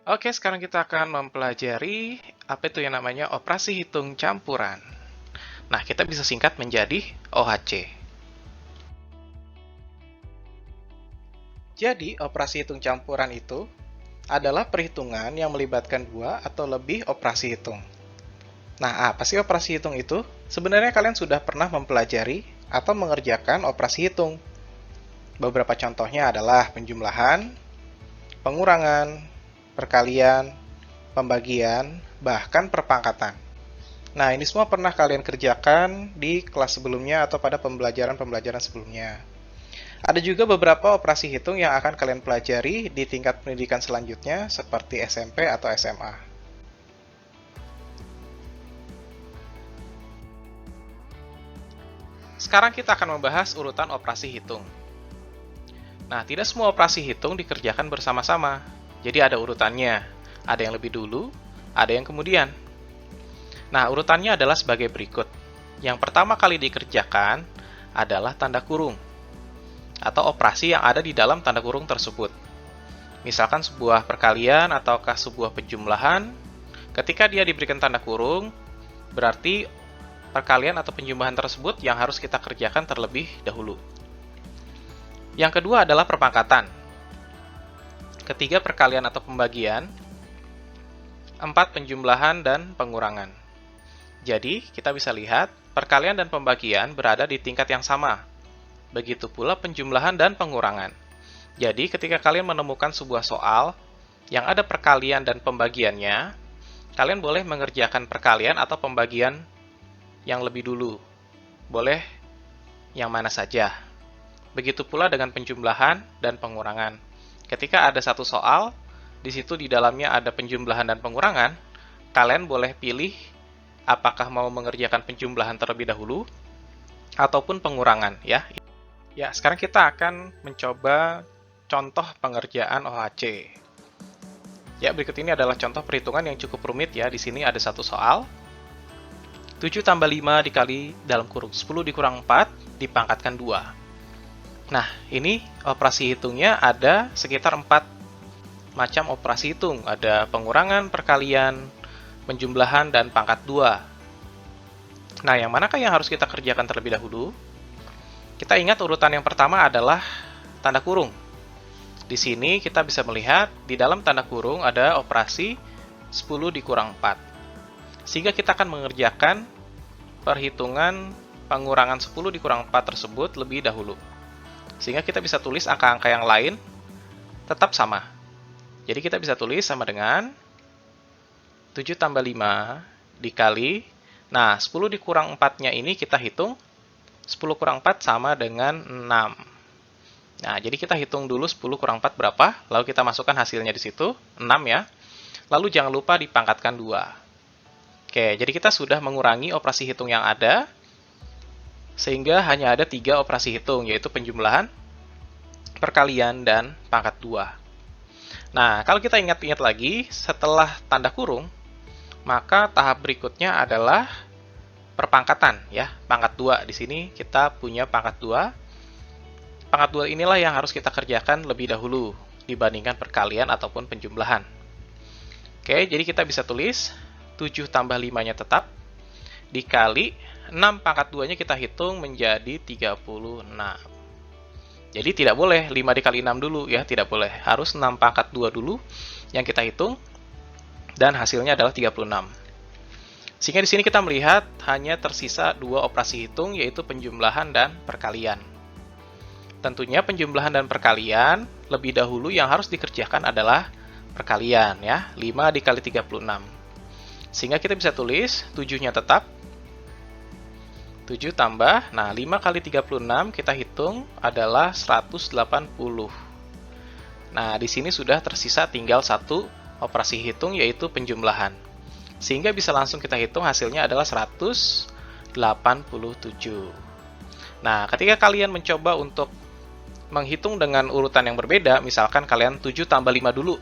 Oke, sekarang kita akan mempelajari apa itu yang namanya operasi hitung campuran. Nah, kita bisa singkat menjadi OHC. Jadi, operasi hitung campuran itu adalah perhitungan yang melibatkan dua atau lebih operasi hitung. Nah, apa sih operasi hitung itu? Sebenarnya kalian sudah pernah mempelajari atau mengerjakan operasi hitung. Beberapa contohnya adalah penjumlahan, pengurangan, perkalian, pembagian, bahkan perpangkatan. Nah, ini semua pernah kalian kerjakan di kelas sebelumnya atau pada pembelajaran-pembelajaran sebelumnya. Ada juga beberapa operasi hitung yang akan kalian pelajari di tingkat pendidikan selanjutnya seperti SMP atau SMA. Sekarang kita akan membahas urutan operasi hitung. Nah, tidak semua operasi hitung dikerjakan bersama-sama. Jadi ada urutannya. Ada yang lebih dulu, ada yang kemudian. Nah, urutannya adalah sebagai berikut. Yang pertama kali dikerjakan adalah tanda kurung atau operasi yang ada di dalam tanda kurung tersebut. Misalkan sebuah perkalian ataukah sebuah penjumlahan, ketika dia diberikan tanda kurung, berarti perkalian atau penjumlahan tersebut yang harus kita kerjakan terlebih dahulu. Yang kedua adalah perpangkatan. Ketiga perkalian atau pembagian, empat penjumlahan dan pengurangan. Jadi, kita bisa lihat perkalian dan pembagian berada di tingkat yang sama. Begitu pula penjumlahan dan pengurangan. Jadi, ketika kalian menemukan sebuah soal yang ada perkalian dan pembagiannya, kalian boleh mengerjakan perkalian atau pembagian yang lebih dulu. Boleh yang mana saja. Begitu pula dengan penjumlahan dan pengurangan. Ketika ada satu soal, di situ di dalamnya ada penjumlahan dan pengurangan, kalian boleh pilih apakah mau mengerjakan penjumlahan terlebih dahulu ataupun pengurangan ya. Ya, sekarang kita akan mencoba contoh pengerjaan OHC. Ya, berikut ini adalah contoh perhitungan yang cukup rumit ya. Di sini ada satu soal. 7 tambah 5 dikali dalam kurung 10 dikurang 4 dipangkatkan 2. Nah, ini operasi hitungnya ada sekitar 4 macam operasi hitung. Ada pengurangan, perkalian, penjumlahan, dan pangkat 2. Nah, yang manakah yang harus kita kerjakan terlebih dahulu? Kita ingat urutan yang pertama adalah tanda kurung. Di sini kita bisa melihat di dalam tanda kurung ada operasi 10 dikurang 4. Sehingga kita akan mengerjakan perhitungan pengurangan 10 dikurang 4 tersebut lebih dahulu. Sehingga kita bisa tulis angka-angka yang lain tetap sama. Jadi kita bisa tulis sama dengan 7 tambah 5 dikali, nah 10 dikurang 4-nya ini kita hitung, 10 kurang 4 sama dengan 6. Nah, jadi kita hitung dulu 10 kurang 4 berapa, lalu kita masukkan hasilnya di situ, 6 ya. Lalu jangan lupa dipangkatkan 2. Oke, jadi kita sudah mengurangi operasi hitung yang ada, sehingga hanya ada 3 operasi hitung, yaitu penjumlahan, perkalian, dan pangkat 2. Nah, kalau kita ingat-ingat lagi, setelah tanda kurung, maka tahap berikutnya adalah perpangkatan ya, pangkat 2. Di sini kita punya pangkat 2. Pangkat 2 inilah yang harus kita kerjakan lebih dahulu dibandingkan perkalian ataupun penjumlahan. Oke, jadi kita bisa tulis 7 tambah 5-nya tetap dikali 6 pangkat 2-nya kita hitung menjadi 36. Jadi tidak boleh 5 dikali 6 dulu ya, tidak boleh. Harus 6 pangkat 2 dulu yang kita hitung dan hasilnya adalah 36. Sehingga di sini kita melihat hanya tersisa 2 operasi hitung, yaitu penjumlahan dan perkalian. Tentunya penjumlahan dan perkalian lebih dahulu yang harus dikerjakan adalah perkalian ya, 5 dikali 36. Sehingga kita bisa tulis 7-nya tetap 7 tambah, nah 5 kali 36 kita hitung adalah 180. Nah, di sini sudah tersisa tinggal satu operasi hitung yaitu penjumlahan. Sehingga bisa langsung kita hitung hasilnya adalah 187. Nah, ketika kalian mencoba untuk menghitung dengan urutan yang berbeda, misalkan kalian 7 tambah 5 dulu,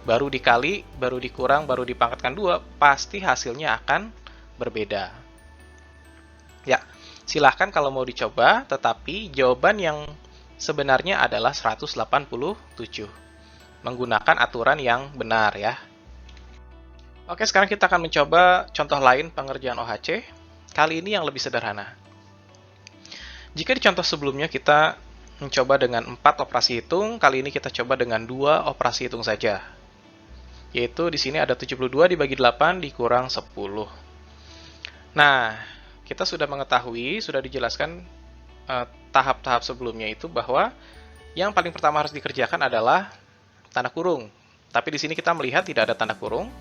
baru dikali, baru dikurang, baru dipangkatkan 2, pasti hasilnya akan berbeda. Ya, silahkan kalau mau dicoba, tetapi jawaban yang sebenarnya adalah 187. menggunakan aturan yang benar ya. Oke, sekarang kita akan mencoba contoh lain pengerjaan OHC. Kali ini yang lebih sederhana. Jika di contoh sebelumnya kita mencoba dengan 4 operasi hitung, kali ini kita coba dengan 2 operasi hitung saja. Yaitu di sini ada 72 dibagi 8 dikurang 10. Nah, kita sudah mengetahui, sudah dijelaskan tahap-tahap sebelumnya itu bahwa yang paling pertama harus dikerjakan adalah tanda kurung. Tapi di sini kita melihat tidak ada tanda kurung.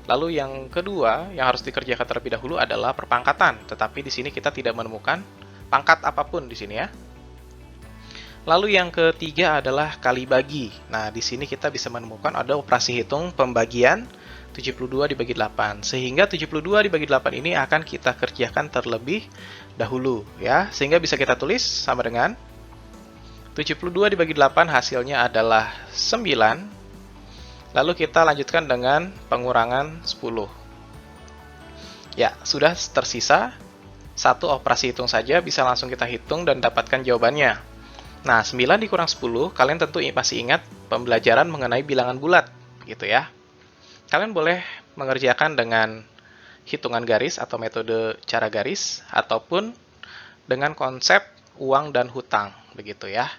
Lalu yang kedua yang harus dikerjakan terlebih dahulu adalah perpangkatan, tetapi di sini kita tidak menemukan pangkat apapun di sini ya. Lalu yang ketiga adalah kali bagi. Nah, di sini kita bisa menemukan ada operasi hitung pembagian 72 dibagi 8. Sehingga 72 dibagi 8 ini akan kita kerjakan terlebih dahulu ya. Sehingga bisa kita tulis sama dengan 72 dibagi 8 hasilnya adalah 9. Lalu kita lanjutkan dengan pengurangan 10. Ya, sudah tersisa satu operasi hitung saja, bisa langsung kita hitung dan dapatkan jawabannya. Nah, 9 dikurang 10, kalian tentu masih ingat pembelajaran mengenai bilangan bulat, gitu ya. Kalian boleh mengerjakan dengan hitungan garis atau metode cara garis, ataupun dengan konsep uang dan hutang, begitu ya.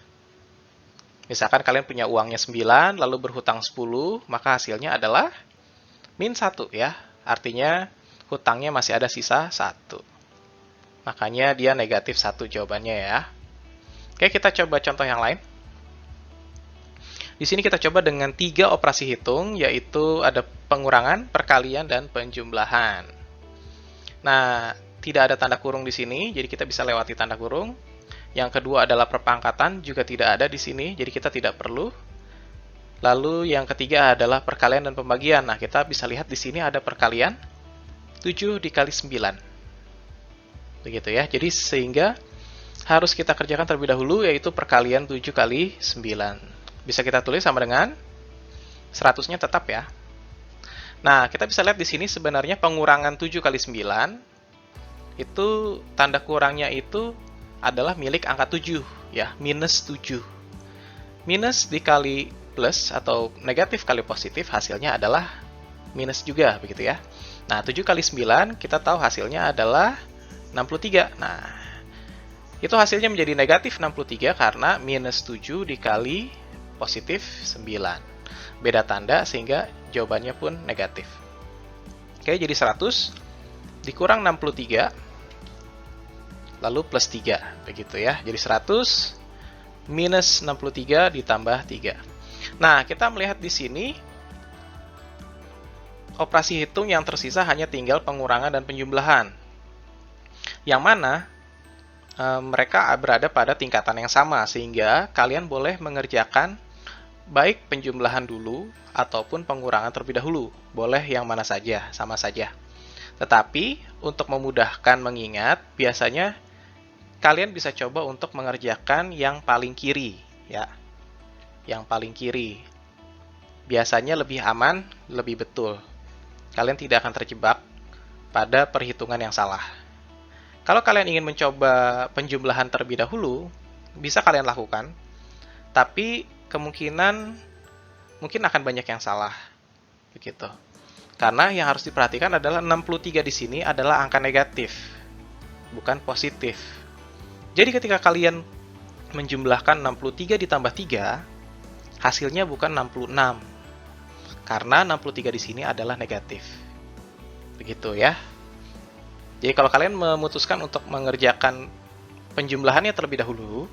Misalkan kalian punya uangnya 9, lalu berhutang 10, maka hasilnya adalah min 1 ya. Artinya hutangnya masih ada sisa 1. Makanya dia negatif 1 jawabannya ya. Oke, kita coba contoh yang lain. Di sini kita coba dengan 3 operasi hitung, yaitu ada pengurangan, perkalian, dan penjumlahan. Nah, tidak ada tanda kurung di sini, jadi kita bisa lewati tanda kurung. Yang kedua adalah perpangkatan, juga tidak ada di sini, jadi kita tidak perlu. Lalu yang ketiga adalah perkalian dan pembagian. Nah, kita bisa lihat di sini ada perkalian 7 dikali 9. Begitu ya, jadi sehingga harus kita kerjakan terlebih dahulu, yaitu perkalian 7 kali 9. Bisa kita tulis sama dengan 100-nya tetap ya. Nah, kita bisa lihat di sini sebenarnya pengurangan 7 kali 9, itu tanda kurangnya itu adalah milik angka 7 ya, minus 7. Minus dikali plus atau negatif kali positif hasilnya adalah minus juga begitu ya. Nah, 7 kali 9 kita tahu hasilnya adalah 63. Nah, itu hasilnya menjadi negatif 63 karena minus 7 dikali positif 9. Beda tanda sehingga jawabannya pun negatif. Oke, jadi 100 dikurang 63 lalu plus 3, begitu ya. Jadi 100 minus 63 ditambah 3. Nah, kita melihat di sini operasi hitung yang tersisa hanya tinggal pengurangan dan penjumlahan. Yang mana mereka berada pada tingkatan yang sama, sehingga kalian boleh mengerjakan baik penjumlahan dulu ataupun pengurangan terlebih dahulu. Boleh yang mana saja, sama saja. Tetapi untuk memudahkan mengingat, biasanya kalian bisa coba untuk mengerjakan yang paling kiri ya. Yang paling kiri. Biasanya lebih aman, lebih betul. Kalian tidak akan terjebak pada perhitungan yang salah. Kalau kalian ingin mencoba penjumlahan terlebih dahulu, bisa kalian lakukan. Tapi kemungkinan mungkin akan banyak yang salah. Begitu. Karena yang harus diperhatikan adalah 63 di sini adalah angka negatif, bukan positif. Jadi ketika kalian menjumlahkan 63 ditambah 3, hasilnya bukan 66. Karena 63 di sini adalah negatif. Begitu ya. Jadi kalau kalian memutuskan untuk mengerjakan penjumlahannya terlebih dahulu,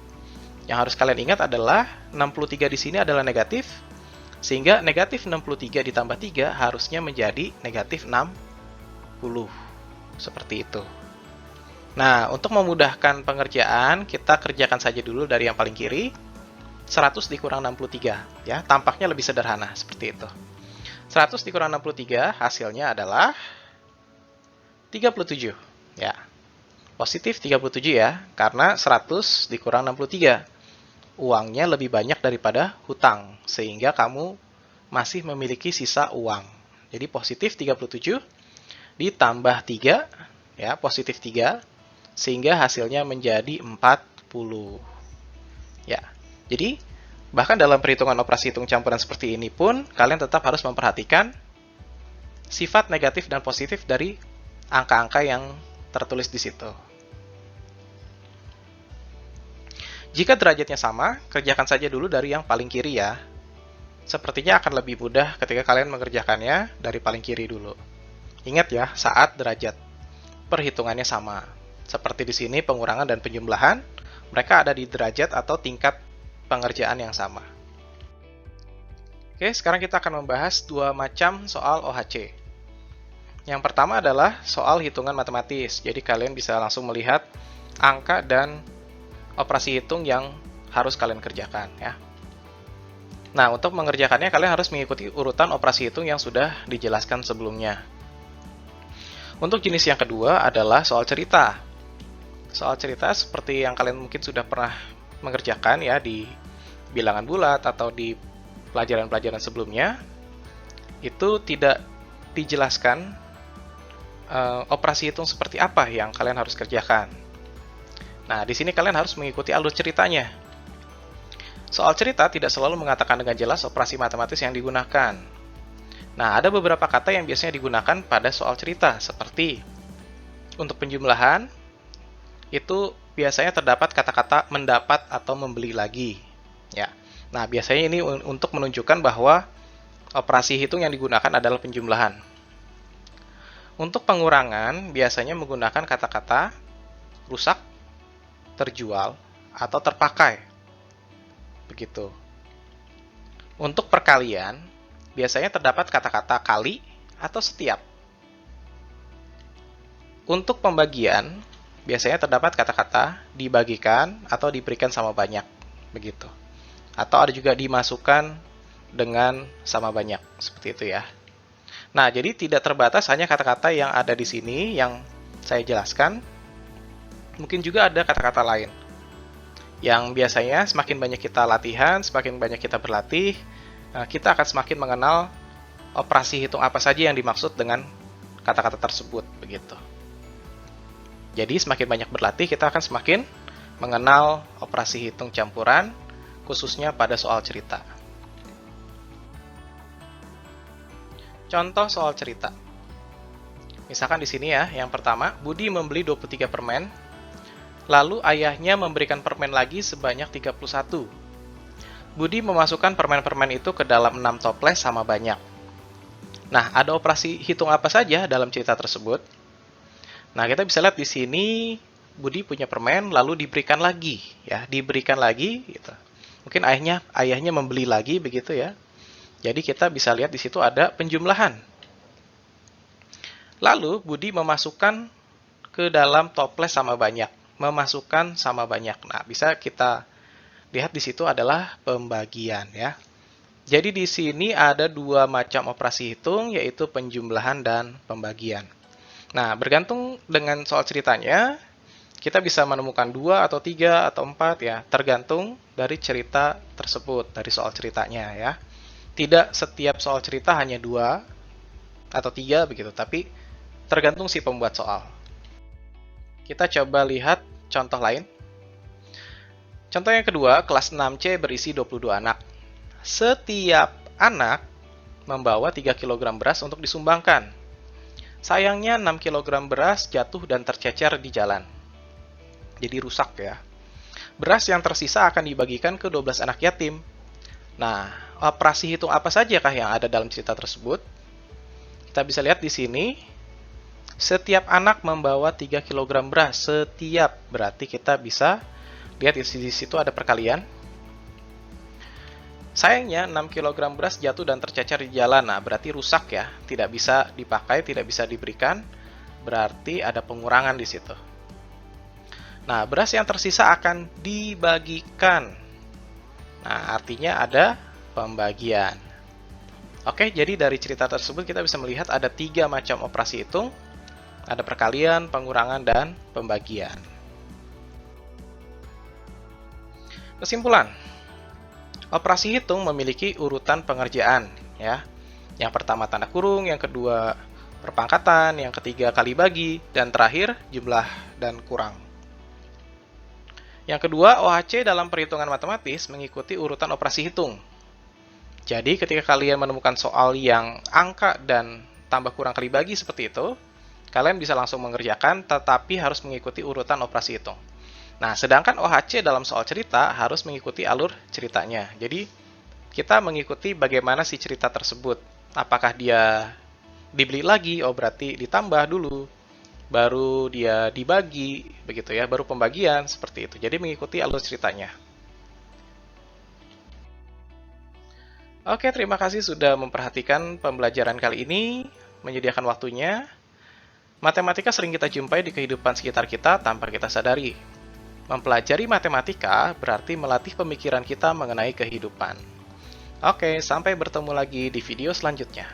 yang harus kalian ingat adalah 63 di sini adalah negatif, sehingga negatif 63 ditambah 3 harusnya menjadi negatif 60. Seperti itu. Nah, untuk memudahkan pengerjaan, kita kerjakan saja dulu dari yang paling kiri. 100 dikurang 63, ya. Tampaknya lebih sederhana, seperti itu. 100 dikurang 63, hasilnya adalah 37, ya. Positif 37 ya, karena 100 dikurang 63. Uangnya lebih banyak daripada hutang, sehingga kamu masih memiliki sisa uang. Jadi positif 37 ditambah 3, ya, positif 3, sehingga hasilnya menjadi 40. Ya, jadi Bahkan dalam perhitungan operasi hitung campuran seperti ini pun, kalian tetap harus memperhatikan sifat negatif dan positif dari angka-angka yang tertulis di situ. Jika derajatnya sama, kerjakan saja dulu dari yang paling kiri ya. Sepertinya akan lebih mudah ketika kalian mengerjakannya dari paling kiri dulu. Ingat ya, saat derajat perhitungannya sama. Seperti di sini pengurangan dan penjumlahan, mereka ada di derajat atau tingkat pengerjaan yang sama. Oke, sekarang kita akan membahas dua macam soal OHC. Yang pertama adalah soal hitungan matematis. Jadi kalian bisa langsung melihat angka dan operasi hitung yang harus kalian kerjakan ya. Nah, untuk mengerjakannya kalian harus mengikuti urutan operasi hitung yang sudah dijelaskan sebelumnya. Untuk jenis yang kedua adalah soal cerita. Soal cerita seperti yang kalian mungkin sudah pernah mengerjakan ya di bilangan bulat atau di pelajaran-pelajaran sebelumnya, itu tidak dijelaskan operasi hitung seperti apa yang kalian harus kerjakan. Nah, di sini kalian harus mengikuti alur ceritanya. Soal cerita tidak selalu mengatakan dengan jelas operasi matematis yang digunakan. Nah, ada beberapa kata yang biasanya digunakan pada soal cerita, seperti untuk penjumlahan, itu biasanya terdapat kata-kata mendapat atau membeli lagi. Ya. Nah, biasanya ini untuk menunjukkan bahwa operasi hitung yang digunakan adalah penjumlahan. Untuk pengurangan, biasanya menggunakan kata-kata rusak, terjual, atau terpakai. Begitu. Untuk perkalian, biasanya terdapat kata-kata kali atau setiap. Untuk pembagian, biasanya terdapat kata-kata dibagikan atau diberikan sama banyak. Begitu. Atau ada juga dimasukkan dengan sama banyak. Seperti itu ya. Nah, jadi tidak terbatas hanya kata-kata yang ada di sini yang saya jelaskan. Mungkin juga ada kata-kata lain yang biasanya semakin banyak kita latihan, semakin banyak kita berlatih, kita akan semakin mengenal operasi hitung apa saja yang dimaksud dengan kata-kata tersebut, begitu. Jadi semakin banyak berlatih, kita akan semakin mengenal operasi hitung campuran, khususnya pada soal cerita. Contoh soal cerita. Misalkan di sini ya, yang pertama, Budi membeli 23 permen, lalu ayahnya memberikan permen lagi sebanyak 31. Budi memasukkan permen-permen itu ke dalam 6 toples sama banyak. Nah, ada operasi hitung apa saja dalam cerita tersebut? Nah, kita bisa lihat di sini Budi punya permen lalu diberikan lagi, ya, diberikan lagi gitu. Mungkin ayahnya membeli lagi begitu ya. Jadi kita bisa lihat di situ ada penjumlahan. Lalu Budi memasukkan ke dalam toples sama banyak. Memasukkan sama banyak. Nah, bisa kita lihat di situ adalah pembagian ya. Jadi di sini ada dua macam operasi hitung, yaitu penjumlahan dan pembagian. Nah, bergantung dengan soal ceritanya, kita bisa menemukan 2 atau 3 atau 4 ya, tergantung dari cerita tersebut, dari soal ceritanya ya. Tidak setiap soal cerita hanya 2 atau 3 begitu, tapi tergantung si pembuat soal. Kita coba lihat contoh lain. Contoh yang kedua, kelas 6C berisi 22 anak. Setiap anak membawa 3 kg beras untuk disumbangkan. Sayangnya 6 kg beras jatuh dan tercecer di jalan. Jadi rusak ya. Beras yang tersisa akan dibagikan ke 12 anak yatim. Nah, operasi hitung apa saja kah yang ada dalam cerita tersebut? Kita bisa lihat di sini. Setiap anak membawa 3 kg beras. Setiap, berarti kita bisa lihat di situ ada perkalian. Sayangnya 6 kg beras jatuh dan tercecer di jalan. Nah, berarti rusak ya. Tidak bisa dipakai, tidak bisa diberikan. Berarti ada pengurangan di situ. Nah, beras yang tersisa akan dibagikan. Nah, artinya ada pembagian. Oke, jadi dari cerita tersebut kita bisa melihat ada 3 macam operasi hitung. Ada perkalian, pengurangan, dan pembagian. Kesimpulan. Operasi hitung memiliki urutan pengerjaan, ya. Yang pertama tanda kurung, yang kedua perpangkatan, yang ketiga kali bagi, dan terakhir jumlah dan kurang. Yang kedua, OHC dalam perhitungan matematis mengikuti urutan operasi hitung. Jadi, ketika kalian menemukan soal yang angka dan tambah kurang kali bagi seperti itu, kalian bisa langsung mengerjakan, tetapi harus mengikuti urutan operasi hitung. Nah, sedangkan OHC dalam soal cerita harus mengikuti alur ceritanya. Jadi, kita mengikuti bagaimana si cerita tersebut. Apakah dia dibeli lagi, oh berarti ditambah dulu, baru dia dibagi, begitu ya, baru pembagian, seperti itu. Jadi mengikuti alur ceritanya. Oke, terima kasih sudah memperhatikan pembelajaran kali ini, menyediakan waktunya. Matematika sering kita jumpai di kehidupan sekitar kita tanpa kita sadari. Mempelajari matematika berarti melatih pemikiran kita mengenai kehidupan. Oke, sampai bertemu lagi di video selanjutnya.